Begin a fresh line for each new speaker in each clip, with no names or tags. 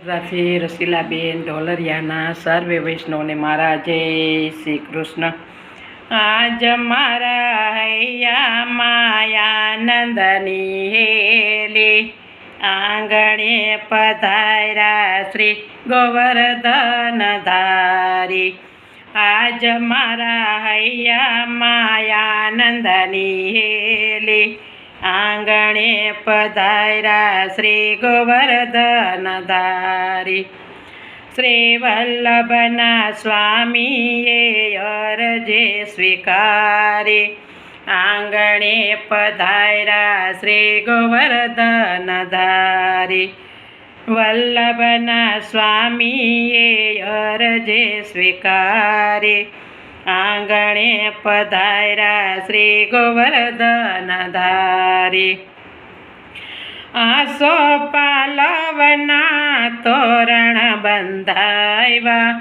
રાથી રસીલાબેન ઢોલરિયાના સર્વે વૈષ્ણવને મારા જય શ્રી કૃષ્ણ. આજ મારા હૈયા માયાનંદની હેલી આંગણે પધાર્યા શ્રી ગોવર્ધન ધારી. આજ મારા હૈયા માયાનંદની હેલી આંગણે પધાર્યા શ્રી ગોવર્ધન ધારી. શ્રી વલ્લભના સ્વામીએ અરજે સ્વીકારી આંગણે પધાર્યા શ્રી ગોવર્ધન ધારી. વલ્લભના સ્વામીએ અરજે સ્વીકારી આંગણે પધાર્યા શ્રી ગોવર્ધન ધારી. આસો પાલવના તોરણ બંધાવ્યા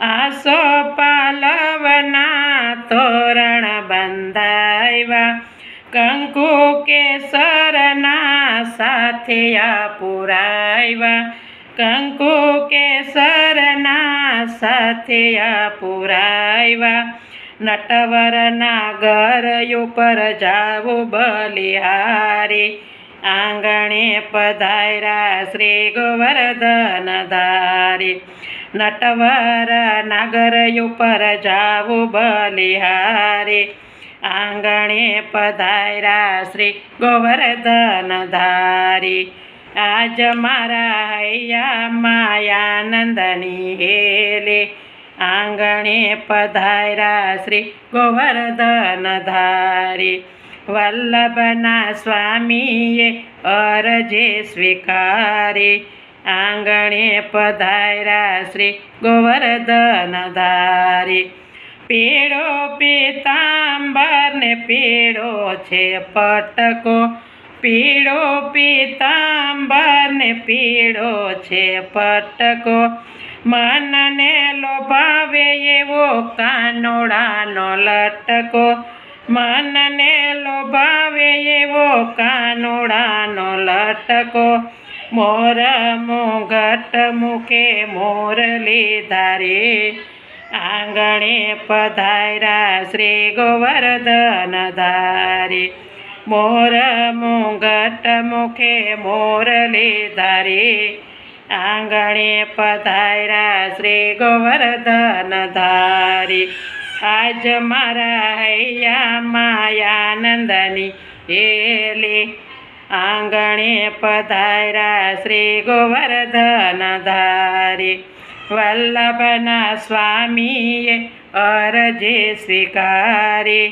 આસો પાલવના તોરણ બંધાવ્યા કંકુ કેસરના સાથિયા પુરાવ્યા કંકુ કેસરના સાથિયા પુરાવ્યા. નટવરના ઘર ઉપર જાવું બલિહારી આંગણે પધાર્યા શ્રી ગોવર્ધન ધારી. નટવરના ઘર ઉપર જાવું બલિહારી આંગણે પધાર્યા શ્રી ગોવર્ધન ધારી. આજ મારા હૈયા માયાનંદની હેલી આંગણે પધાર્યા શ્રી ગોવર્ધન ધારી. વલ્લભના સ્વામીએ અરજે સ્વીકારી આંગણે પધાર્યા શ્રી ગોવર્ધન ધારી. પીળો પીતાંબર ને પીળો છે પટકો પીળો પીતાંબર ને પીળો છે પટકો. મનને લોભાવે એવો કાનોડાનો લટકો મનને લોભાવે એવો કાનોડાનો લટકો. મોર મુગટ મુખે મોરલી ધારી આંગણે પધાર્યા શ્રી ગોવર્ધન ધારી. મોર મુગટ મુખે મોરલી ધારી આંગણે પધાર્યા શ્રી ગોવર્ધન ધારી. આજ મારા હૈયા માયાનંદની હેલી આંગણે પધાર્યા શ્રી ગોવર્ધન ધારી. વલ્લભના સ્વામીએ અરજે સ્વીકારી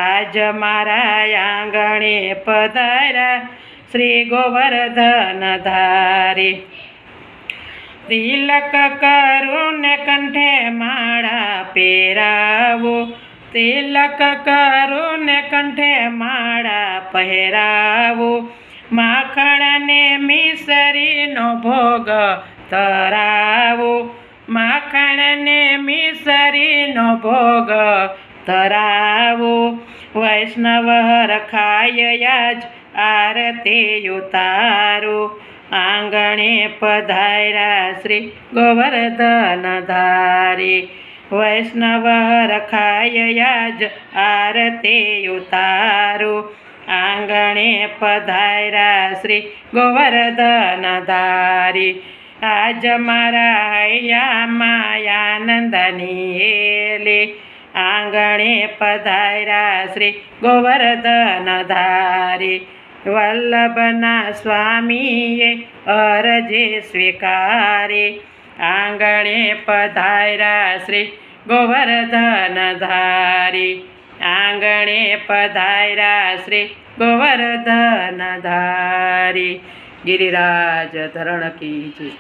આજ મારા આંગણે પધાર્યા શ્રી ગોવર્ધન ધારી. તિલક કરું ને કંઠે માળા પહેરાવું તિલક કરું ને કંઠે માળા પહેરાવું. માખણને મિસરીનો ભોગ ધરાવું માખણને મિસરીનો ભોગ ધરાવું. વૈષ્ણવ રખાય આજ આરતી ઉતારું આંગણે પધાર્યા શ્રી ગોવર્ધન ધારી. વૈષ્ણવ રખાય આજ આરતી ઉતારું આંગણે પધાર્યા શ્રી ગોવર્ધન ધારી. આજ મારા હૈયા માયાનંદની હેલી આંગણે પધાર્યા શ્રી ગોવર્ધન ધારી. વલ્લભના સ્વામીએ અરજે સ્વીકારી આંગણે પધાર્યા શ્રી ગોવર્ધન ધારી. આંગણે પધાર્યા શ્રી ગોવર્ધન ધારી. ગિરિરાજ ધરણ કી જય.